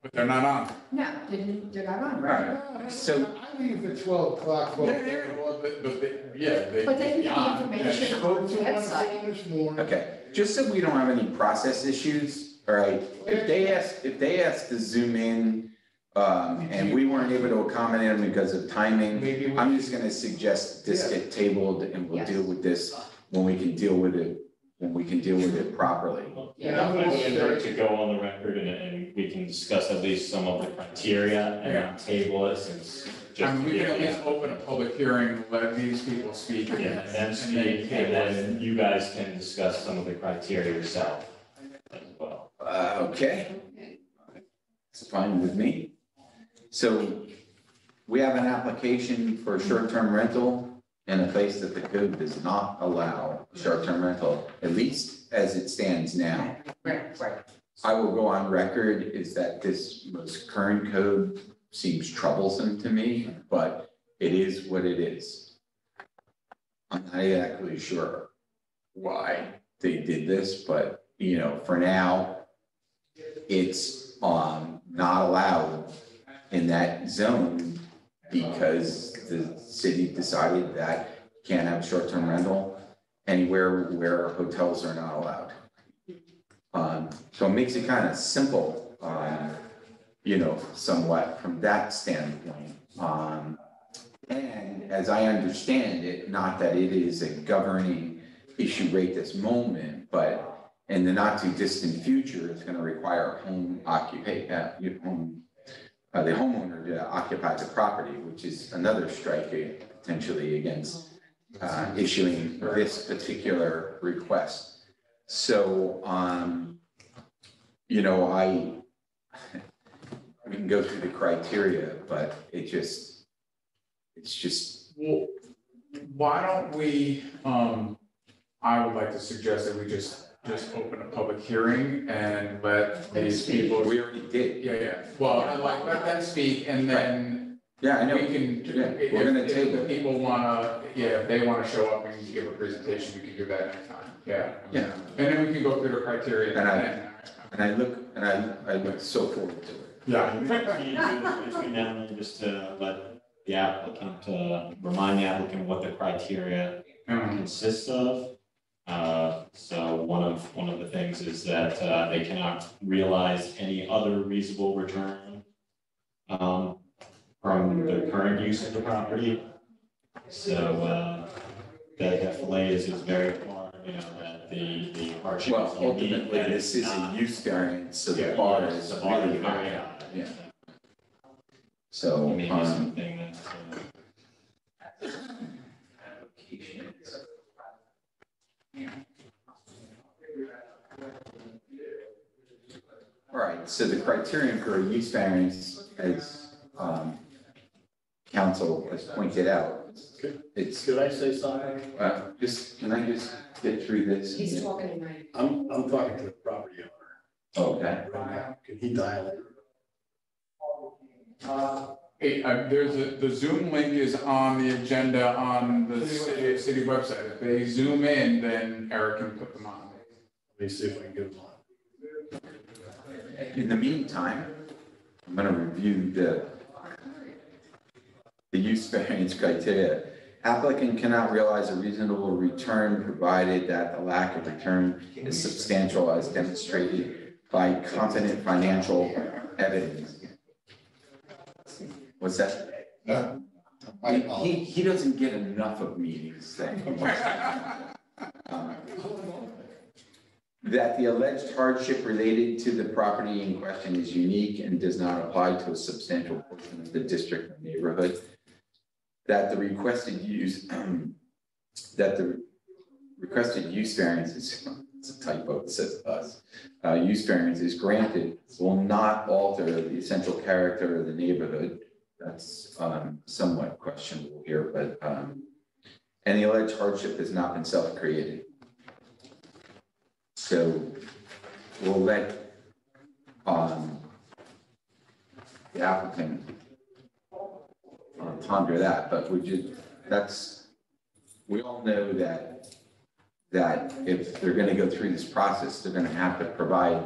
but they're not on. No, they're not on, all right? right, so, I leave at 12 o'clock. Well, but they. But they need the beyond. information Spoke on to the one website. this morning. okay, just so we don't have any process issues, all right? If they ask to zoom in, and we weren't able to accommodate them because of timing, Maybe we. I'm just gonna suggest this get tabled and we'll Yes. deal with this when we can deal with it and we can deal with it properly. Yeah, I would like to go on the record and we can discuss at least some of the criteria and then table it since. I mean, we can at least open a public hearing, let these people speak. Yeah, and then speak, and then you guys can discuss some of the criteria yourself as well. Okay, it's fine with me. So we have an application for short-term rental in a place that the code does not allow short-term rental, at least as it stands now. Right. I will go on record is that this most current code seems troublesome to me, but it is what it is. I'm not exactly sure why they did this, but you know, for now, it's not allowed in that zone because the city decided that you can't have short-term rental anywhere where hotels are not allowed. So it makes it kind of simple, you know, somewhat from that standpoint. And as I understand it, not that it is a governing issue right this moment, but in the not too distant future, it's going to require the homeowner to occupy the property, which is another strike potentially against issuing this particular request. So, you know, we can go through the criteria, but it's just. Well, why don't we, I would like to suggest that we just open a public hearing and let these people. We already did. Yeah. Well, I like, let them speak and then. Yeah, I know. We can, Yeah, we're gonna table if it. people wanna, if they wanna show up and give a presentation, we can do that anytime. Yeah. Yeah. And then we can go through the criteria. And I look so forward to it. Yeah. Between now and then, just to let the applicant, remind the applicant what the criteria consists of. So one of the things is that they cannot realize any other reasonable return from the current use of the property. So that definitely is very far, you know, that the hardship. Well, ultimately, this is a use variance, so the bar is really high. Yeah. So, Maybe something that. all right, so the criterion for a use variance, as council has pointed out, it's. Could I say something? Can I just get through this? He's talking right. I'm talking to the property owner Okay. right now. Can he dial in? Hey, the Zoom link is on the agenda on the city website. If they zoom in, then Eric can put them on. Let me see if I can get him on. In the meantime, I'm gonna review the use variance criteria. Applicant cannot realize a reasonable return provided that the lack of return is substantial as demonstrated by competent financial evidence. What's that? He doesn't get enough of meetings that that the alleged hardship related to the property in question is unique and does not apply to a substantial portion of the district or neighborhood. That the requested use variance is, it's a typo, it says us, use variance is granted will not alter the essential character of the neighborhood. That's somewhat questionable here, but and the alleged hardship has not been self-created. So we'll let the applicant ponder that, but we all know that if they're gonna go through this process, they're gonna have to provide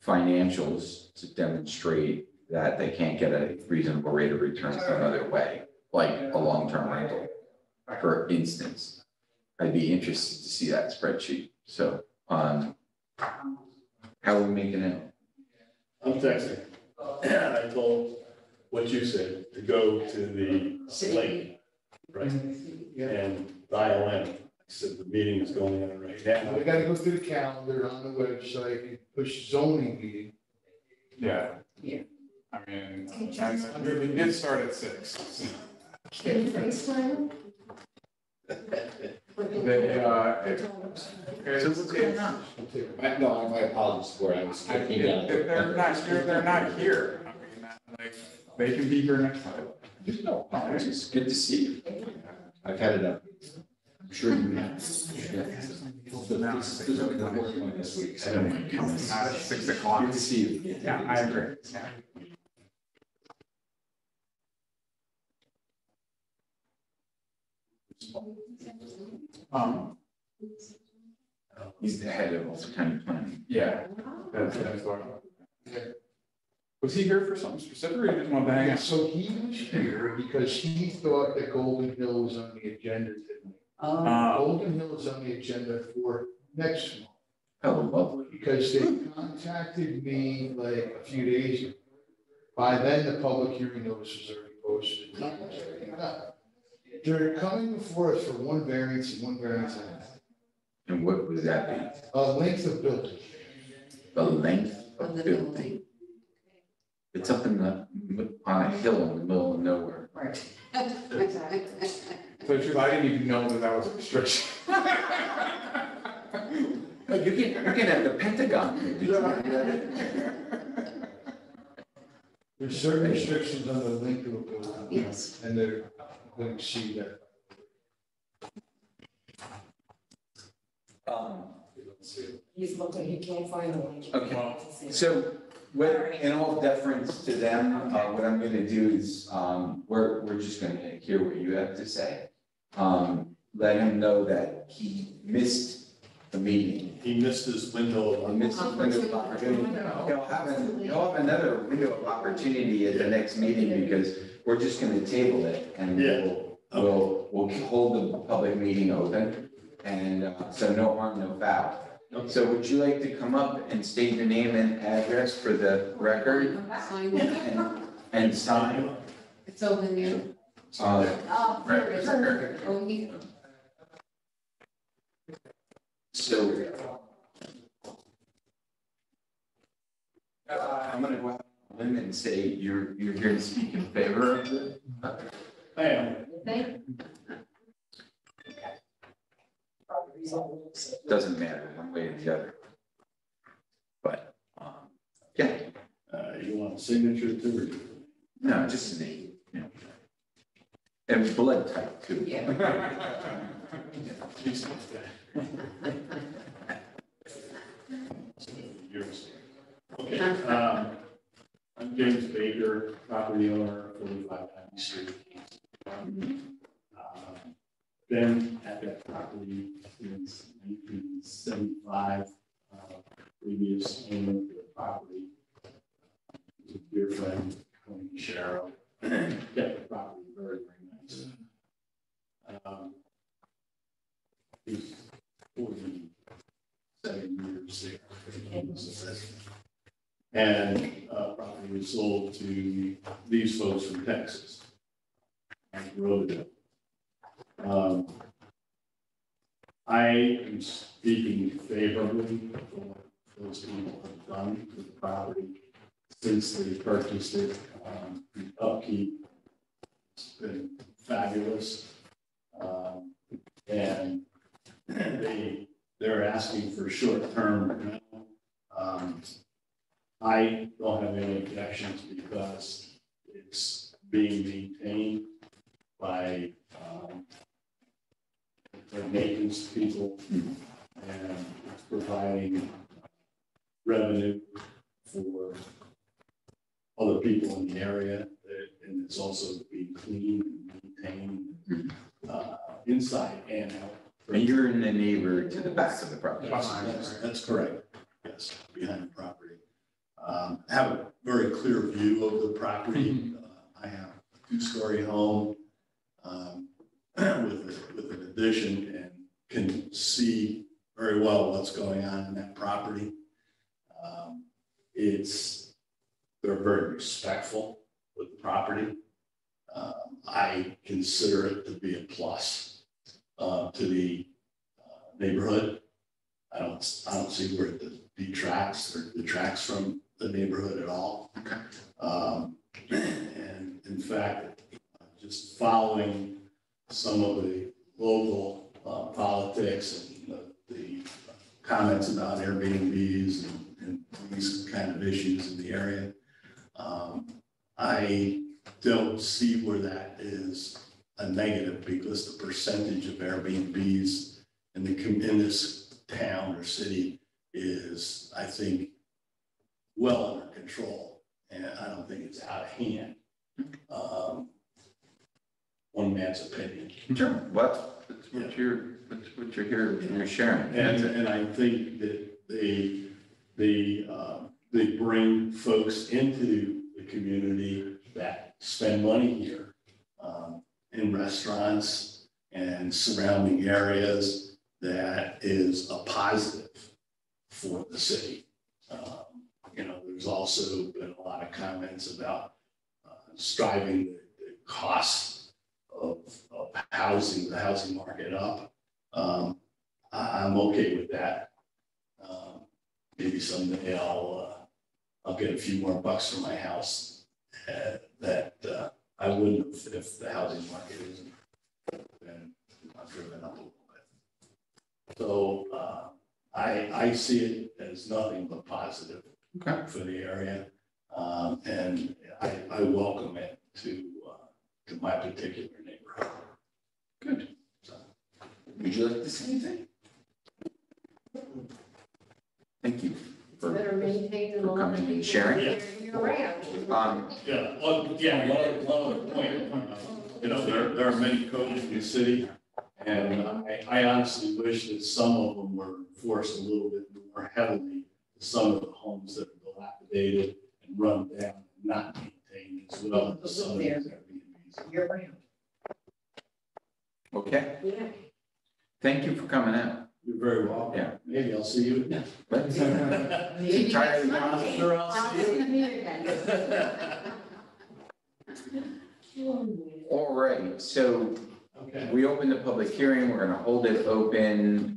financials to demonstrate that they can't get a reasonable rate of return some other way, like a long-term rental, for instance. I'd be interested to see that spreadsheet. So, how are we making it? I'm texting. I told what you said, to go to the link, right? And dial in. said the meeting is going on right now. We gotta go through the calendar on the website and push zoning meeting. Yeah. Yeah. I mean, and we did start at 6. Can you FaceTime? They, So what's going on? No, my apologies for it, I was. if they're not here, I mean, like, they can be here next time. No apologies. Good to see you. I've had it up. I'm sure you have. This week. I don't think it's not at 6 o'clock. Good to see you. Yeah, I agree. Yeah. He's the head of Ulster County Planning. Yeah, that's what. Was he here for something specific, or he just wanted to hang out? So he was here because he thought that Golden Hill was on the agenda tonight. Golden Hill is on the agenda for next month. Oh, lovely. Because they contacted me like a few days ago. By then, the public hearing notice was already posted. They're coming before us for one variance and one variance and a half. And what would that be? Length of building. The length Of of the building. building. It's up in the, on a hill in the middle of nowhere. Right. So truth, I didn't even know that was a restriction. But you're gonna have the Pentagon. There's certain restrictions on the length of a building. Yes. And they're going to see that. He's looking, he can't find the link. Okay, so in all deference to them, what I'm gonna do is, we're just gonna hear what you have to say. Let him know that he missed the meeting. He missed his window He of missed his window of opportunity. He'll have another window of opportunity at the next meeting because we're just gonna table it and Yeah. we'll hold the public meeting open. And so no harm, no foul. So would you like to come up and state your name and address for the record Sign it. and sign? It's over there. Right. Oh, here. So I'm gonna go out on a limb and say you're here to speak in favor of it. I am. Thank Doesn't matter one way or the other. But, yeah, You want a signature too? no, just a name, you know. And blood type too. Yours. Okay, I'm James Baker, property owner, 45 Abbey Street. Been at that property since 1975. Previous owner of the property, dear friend, Tony Sharrow, kept the property very, very nice. He's 47 years there. And property was sold to these folks from Texas. On Rodeo. I am speaking favorably for what those people have done to the property since they purchased it. The upkeep has been fabulous. And they're asking for short-term rental. I don't have any objections because it's being maintained by the maintenance people, and it's providing revenue for other people in the area, and it's also being cleaned and maintained inside and out. And you're in the neighbor to the back of the property. That's correct. Yes, behind the property. Have a very clear view of the property. I have a 2-story home with an addition and can see very well what's going on in that property. They're very respectful with the property. I consider it to be a plus to the neighborhood. I don't see where it detracts or detracts from the neighborhood at all. And in fact, just following some of the local politics and the comments about Airbnbs and these kind of issues in the area, I don't see where that is a negative, because the percentage of Airbnbs in this town or city is, I think, well under control, and I don't think it's out of hand. One man's opinion. Sure. What you're here, you're sharing. And I think that they bring folks into the community that spend money here, in restaurants and surrounding areas, that is a positive for the city. There's also been a lot of comments about striving the cost of housing, the housing market up. I'm okay with that. Maybe someday I'll get a few more bucks for my house that I wouldn't if the housing market isn't been driven up a little bit. So I see it as nothing but positive for the area, and I welcome it to my particular neighborhood. Good. So, would you like to say anything? Thank you for coming and sharing. You're right. One other point. There are many codes in the city, and I honestly wish that some of them were enforced a little bit more heavily. Some of the homes that are dilapidated and run down, and not maintained as well as some of these Airbnbs. You're right. Okay. Yeah. Thank you for coming out. You're very welcome. Yeah. Maybe I'll see you again. Maybe next Monday. I'll see you again. All right, so we opened the public hearing, we're gonna hold it open,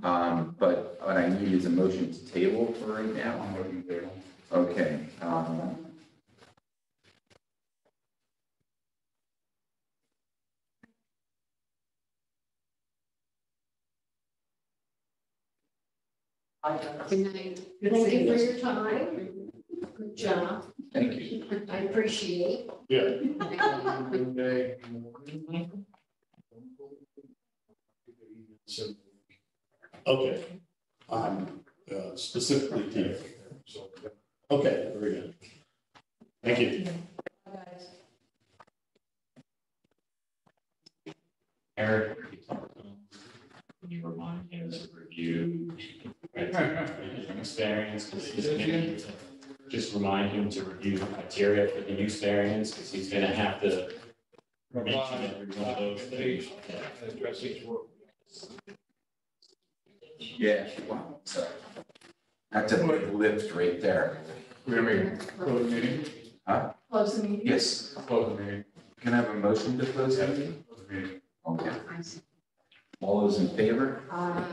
but what I need is a motion to table for right now. Okay. Good night. Thank you for your time. Good job. Thank you. I appreciate. Yeah. Okay. Specifically to you. Okay, very good. Thank you. Eric, when you remind him to review use variance, because he's gonna just remind him to review the criteria for the use variance, because he's gonna have to mention every one of those things. Address each word. Yeah, wow, so that's a big lift right there. We're gonna make close meeting. Huh? Close the meeting. Yes, Close the meeting. can I have a motion to close the meeting? Close the meeting. Okay. All those in favor? Aye.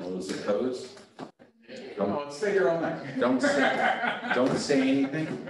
All those opposed? Oh, let's stay here all night. Don't say anything?